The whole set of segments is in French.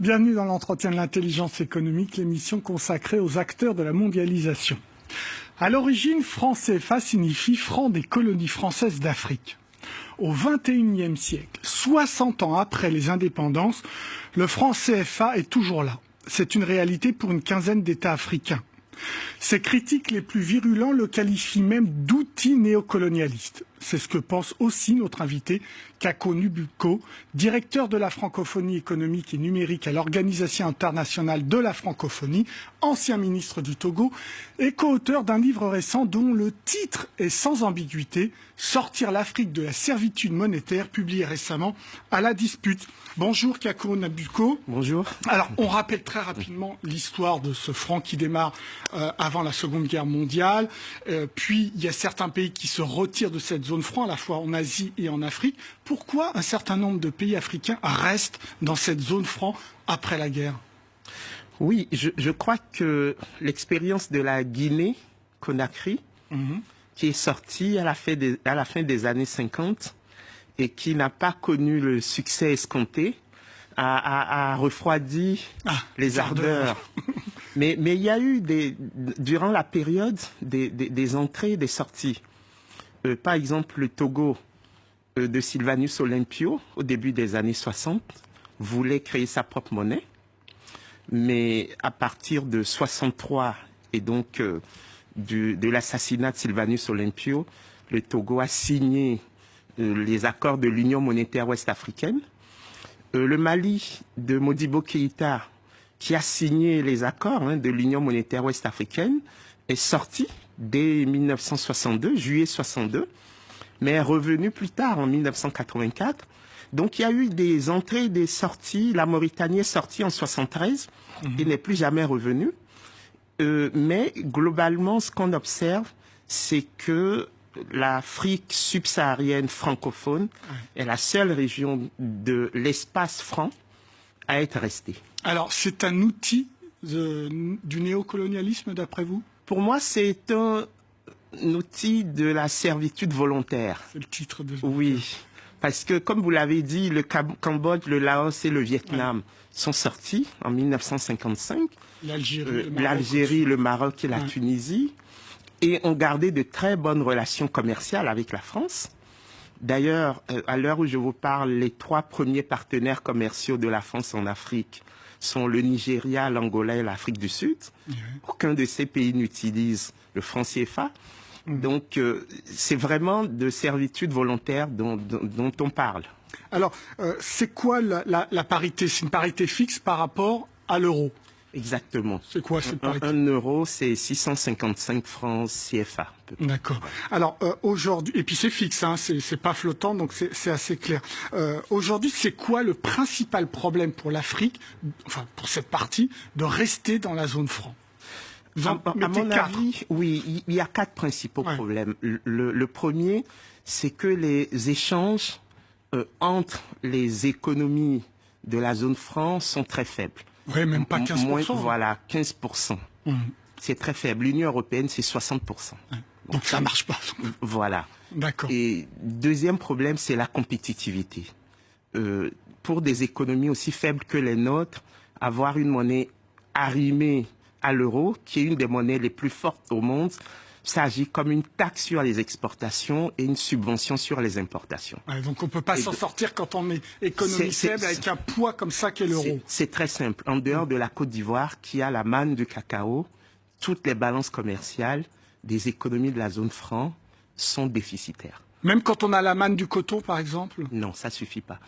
Bienvenue dans l'entretien de l'intelligence économique, l'émission consacrée aux acteurs de la mondialisation. À l'origine, franc CFA signifie franc des colonies françaises d'Afrique. Au XXIe siècle, 60 ans après les indépendances, le franc CFA est toujours là. C'est une réalité pour une quinzaine d'États africains. Ses critiques les plus virulents le qualifient même d'outil néocolonialiste. C'est ce que pense aussi notre invité, Kako Nubuko, directeur de la francophonie économique et numérique à l'Organisation internationale de la francophonie, ancien ministre du Togo et co-auteur d'un livre récent dont le titre est sans ambiguïté, Sortir l'Afrique de la servitude monétaire, publié récemment à La Dispute. Bonjour Kako Nubuko. Bonjour. Alors, on rappelle très rapidement l'histoire de ce franc qui démarre avant la Seconde Guerre mondiale. Puis, il y a certains pays qui se retirent de cette zone franc, à la fois en Asie et en Afrique. Pourquoi un certain nombre de pays africains restent dans cette zone franc après la guerre? Oui, je crois que l'expérience de la Guinée-Conakry, qui est sortie à la fin des années 50 et qui n'a pas connu le succès escompté, a refroidi les ardeurs. mais il y a eu durant la période des entrées et des sorties. Par exemple, le Togo de Sylvanus Olympio, au début des années 60, voulait créer sa propre monnaie. Mais à partir de 63 et donc de l'assassinat de Sylvanus Olympio, le Togo a signé les accords de l'Union monétaire ouest-africaine. Le Mali de Modibo Keïta, qui a signé les accords de l'Union monétaire ouest-africaine, est sorti dès 1962, juillet 62, mais est revenu plus tard en 1984. Donc il y a eu des entrées et des sorties. La Mauritanie est sortie en 73 et n'est plus jamais revenue. Mais globalement, ce qu'on observe, c'est que l'Afrique subsaharienne francophone est la seule région de l'espace franc à être restée. Alors, c'est un outil du néocolonialisme, d'après vous? Pour moi, c'est un outil de la servitude volontaire. C'est le titre de... Oui, parce que, comme vous l'avez dit, le Cambodge, le Laos et le Vietnam sont sortis en 1955. L'Algérie, le Maroc et la Tunisie. Et ont gardé de très bonnes relations commerciales avec la France. D'ailleurs, à l'heure où je vous parle, les 3 premiers partenaires commerciaux de la France en Afrique sont le Nigeria, l'Angola et l'Afrique du Sud. Aucun de ces pays n'utilise le franc CFA. Donc, c'est vraiment de servitude volontaire dont on parle. Alors, c'est quoi la parité? C'est une parité fixe par rapport à l'euro? Exactement. C'est quoi cette parité? 1 euro, c'est 655 francs CFA. D'accord. Alors, aujourd'hui, et puis c'est fixe, hein, c'est pas flottant, donc c'est assez clair. Aujourd'hui, c'est quoi le principal problème pour l'Afrique, enfin pour cette partie, de rester dans la zone franc? À mon avis, oui, il y a 4 principaux problèmes. Le premier, c'est que les échanges entre les économies de la zone franc sont très faibles. Oui, même pas 15%. Voilà, 15%. C'est très faible. L'Union européenne, c'est 60%. Donc ça marche pas. Voilà. D'accord. Et deuxième problème, c'est la compétitivité. Pour des économies aussi faibles que les nôtres, avoir une monnaie arrimée à l'euro, qui est une des monnaies les plus fortes au monde, ça agit comme une taxe sur les exportations et une subvention sur les importations. Donc on ne peut pas s'en sortir quand on est économie faible avec un poids comme ça qu'est l'euro. C'est très simple. En dehors de la Côte d'Ivoire, qui a la manne du cacao, toutes les balances commerciales des économies de la zone franc sont déficitaires. Même quand on a la manne du coton, par exemple? Non, ça suffit pas.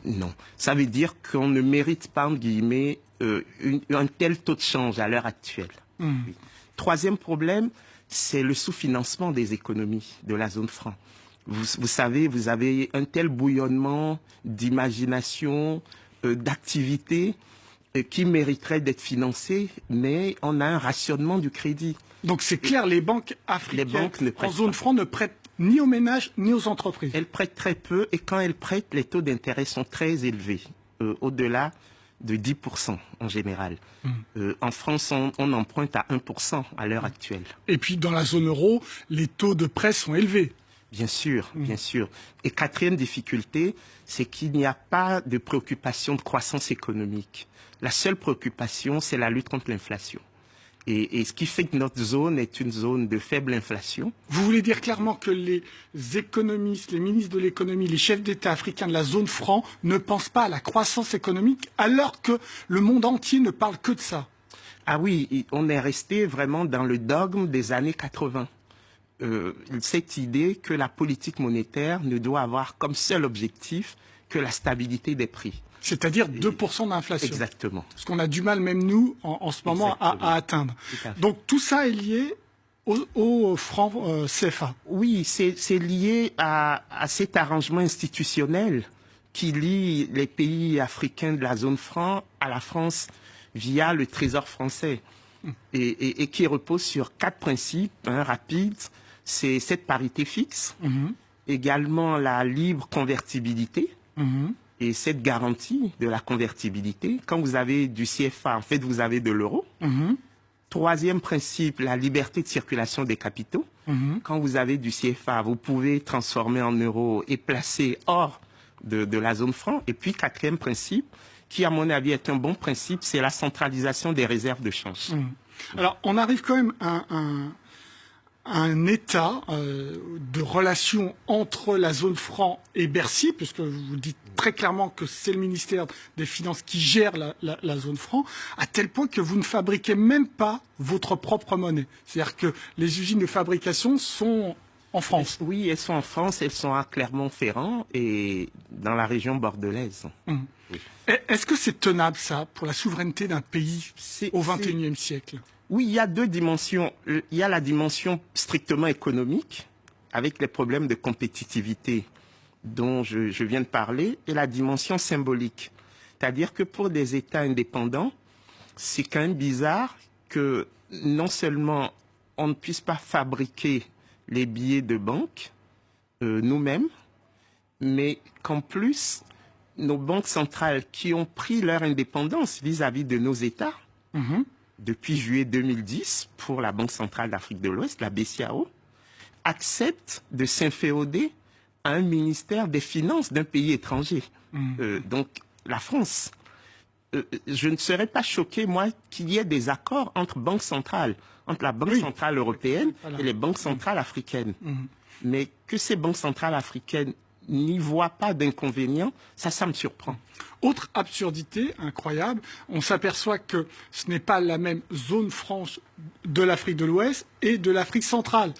Non. Ça veut dire qu'on ne mérite pas, entre guillemets, un tel taux de change à l'heure actuelle. Oui. Troisième problème, c'est le sous-financement des économies de la zone franc. Vous savez, vous avez un tel bouillonnement d'imagination, d'activité qui mériterait d'être financé, mais on a un rationnement du crédit. Donc c'est clair, les banques africaines en zone franc ne prêtent ni aux ménages ni aux entreprises. Elles prêtent très peu et quand elles prêtent, les taux d'intérêt sont très élevés, au-delà de 10% en général. En France, on emprunte à 1% à l'heure actuelle. Et puis dans la zone euro, les taux de prêt sont élevés. Bien sûr, bien sûr. Et quatrième difficulté, c'est qu'il n'y a pas de préoccupation de croissance économique. La seule préoccupation, c'est la lutte contre l'inflation. Et ce qui fait que notre zone est une zone de faible inflation. Vous voulez dire clairement que les économistes, les ministres de l'économie, les chefs d'État africains de la zone franc ne pensent pas à la croissance économique alors que le monde entier ne parle que de ça? Ah oui, on est resté vraiment dans le dogme des années 80. Cette idée que la politique monétaire ne doit avoir comme seul objectif que la stabilité des prix. C'est-à-dire 2% d'inflation. Exactement. Ce qu'on a du mal, même nous, en ce moment, à atteindre. Donc tout ça est lié au franc CFA. Oui, c'est lié à cet arrangement institutionnel qui lie les pays africains de la zone franc à la France via le Trésor français et qui repose sur 4 principes rapides. C'est cette parité fixe, également la libre convertibilité et cette garantie de la convertibilité. Quand vous avez du CFA, en fait, vous avez de l'euro. Troisième principe, la liberté de circulation des capitaux. Quand vous avez du CFA, vous pouvez transformer en euros et placer hors de la zone franc. Et puis, quatrième principe, qui à mon avis est un bon principe, c'est la centralisation des réserves de change. Alors, on arrive quand même à un état de relation entre la zone franc et Bercy, puisque vous dites très clairement que c'est le ministère des Finances qui gère la zone franc, à tel point que vous ne fabriquez même pas votre propre monnaie. C'est-à-dire que les usines de fabrication sont en France. Oui, elles sont en France, elles sont à Clermont-Ferrand et dans la région bordelaise. Oui. Est-ce que c'est tenable, ça, pour la souveraineté d'un pays au XXIe siècle? Oui, il y a 2 dimensions. Il y a la dimension strictement économique, avec les problèmes de compétitivité dont je viens de parler, et la dimension symbolique. C'est-à-dire que pour des États indépendants, c'est quand même bizarre que non seulement on ne puisse pas fabriquer les billets de banque nous-mêmes, mais qu'en plus, nos banques centrales qui ont pris leur indépendance vis-à-vis de nos États, depuis juillet 2010, pour la Banque centrale d'Afrique de l'Ouest, la BCAO, acceptent de s'inféoder à un ministère des Finances d'un pays étranger. Donc, la France. Je ne serais pas choqué, moi, qu'il y ait des accords entre banques centrales, entre la Banque centrale européenne et les banques centrales africaines. Mais que ces banques centrales africaines n'y voient pas d'inconvénient, ça me surprend. Autre absurdité incroyable, on s'aperçoit que ce n'est pas la même zone franche de l'Afrique de l'Ouest et de l'Afrique centrale.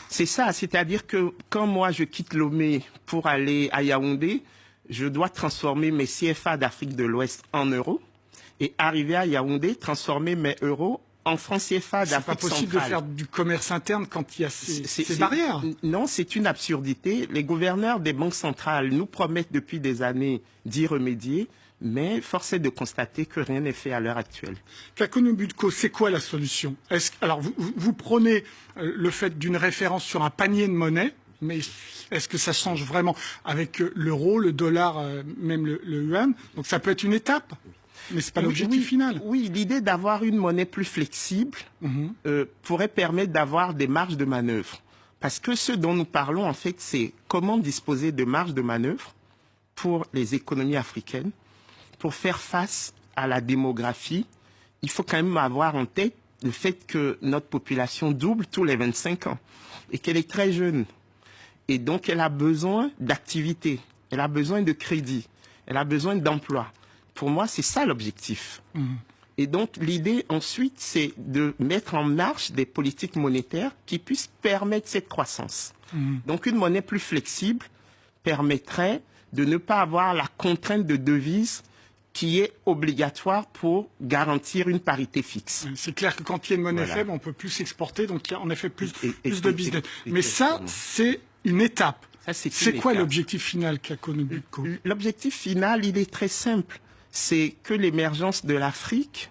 C'est ça, c'est-à-dire que quand moi je quitte Lomé pour aller à Yaoundé, je dois transformer mes CFA d'Afrique de l'Ouest en euros et arriver à Yaoundé, transformer mes euros en francs CFA d'Afrique centrale. C'est pas possible de faire du commerce interne quand il y a ces barrières. Non, c'est une absurdité. Les gouverneurs des banques centrales nous promettent depuis des années d'y remédier, mais force est de constater que rien n'est fait à l'heure actuelle. Kakonou Budko, c'est quoi la solution? Alors, vous prenez le fait d'une référence sur un panier de monnaie, mais est-ce que ça change vraiment avec l'euro, le dollar, même le yuan? Donc ça peut être une étape, mais ce n'est pas l'objectif final. Oui, l'idée d'avoir une monnaie plus flexible pourrait permettre d'avoir des marges de manœuvre. Parce que ce dont nous parlons, en fait, c'est comment disposer de marges de manœuvre pour les économies africaines, pour faire face à la démographie. Il faut quand même avoir en tête le fait que notre population double tous les 25 ans et qu'elle est très jeune. Et donc, elle a besoin d'activité, elle a besoin de crédit, elle a besoin d'emploi. Pour moi, c'est ça l'objectif. Et donc, l'idée ensuite, c'est de mettre en marche des politiques monétaires qui puissent permettre cette croissance. Donc, une monnaie plus flexible permettrait de ne pas avoir la contrainte de devise qui est obligatoire pour garantir une parité fixe. C'est clair que quand il y a une monnaie faible, on peut plus exporter, donc il y a en effet plus de business. Mais ça, c'est une étape. C'est quoi l'objectif final, Kakonou Budko? L'objectif final, il est très simple. C'est que l'émergence de l'Afrique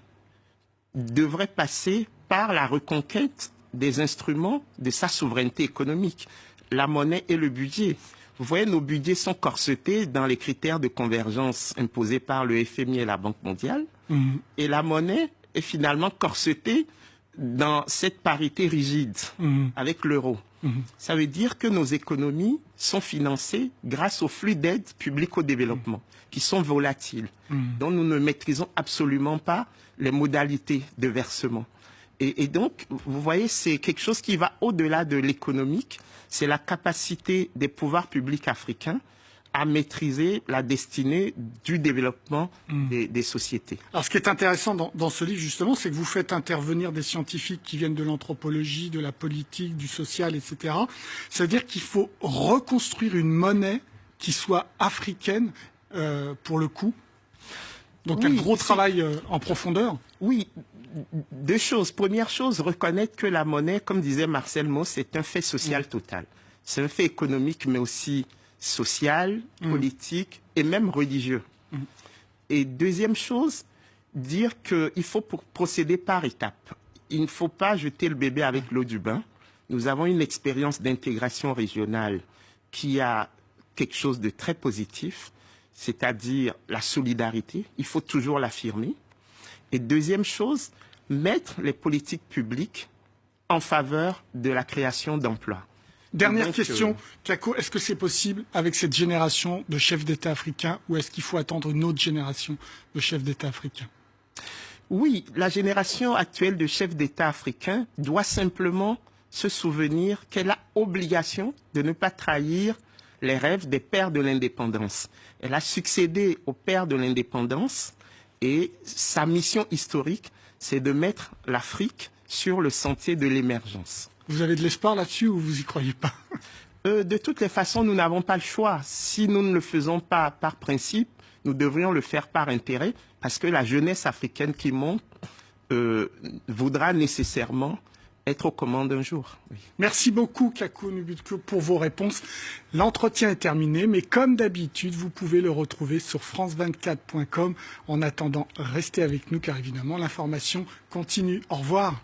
devrait passer par la reconquête des instruments de sa souveraineté économique, la monnaie et le budget. Vous voyez, nos budgets sont corsetés dans les critères de convergence imposés par le FMI et la Banque mondiale. Et la monnaie est finalement corsetée dans cette parité rigide avec l'euro. Ça veut dire que nos économies sont financées grâce aux flux d'aide publique au développement, qui sont volatiles, dont nous ne maîtrisons absolument pas les modalités de versement. Et donc, vous voyez, c'est quelque chose qui va au-delà de l'économique. C'est la capacité des pouvoirs publics africains à maîtriser la destinée du développement des sociétés. Alors, ce qui est intéressant dans ce livre, justement, c'est que vous faites intervenir des scientifiques qui viennent de l'anthropologie, de la politique, du social, etc. C'est-à-dire qu'il faut reconstruire une monnaie qui soit africaine, pour le coup. Donc, un gros travail en profondeur. Oui, deux choses. Première chose, reconnaître que la monnaie, comme disait Marcel Mauss, c'est un fait social total. C'est un fait économique, mais aussi social, politique et même religieux. Et deuxième chose, dire qu'il faut procéder par étapes. Il ne faut pas jeter le bébé avec l'eau du bain. Nous avons une expérience d'intégration régionale qui a quelque chose de très positif, c'est-à-dire la solidarité. Il faut toujours l'affirmer. Et deuxième chose, mettre les politiques publiques en faveur de la création d'emplois. Dernière question, Kako, est-ce que c'est possible avec cette génération de chefs d'État africains ou est-ce qu'il faut attendre une autre génération de chefs d'État africains? Oui, la génération actuelle de chefs d'État africains doit simplement se souvenir qu'elle a obligation de ne pas trahir les rêves des pères de l'indépendance. Elle a succédé aux pères de l'indépendance et sa mission historique, c'est de mettre l'Afrique sur le sentier de l'émergence. Vous avez de l'espoir là-dessus ou vous y croyez pas? De toutes les façons, nous n'avons pas le choix. Si nous ne le faisons pas par principe, nous devrions le faire par intérêt, parce que la jeunesse africaine qui monte voudra nécessairement être aux commandes un jour. Oui. Merci beaucoup, Kako Nubutko, pour vos réponses. L'entretien est terminé, mais comme d'habitude, vous pouvez le retrouver sur france24.com. En attendant, restez avec nous, car évidemment, l'information continue. Au revoir.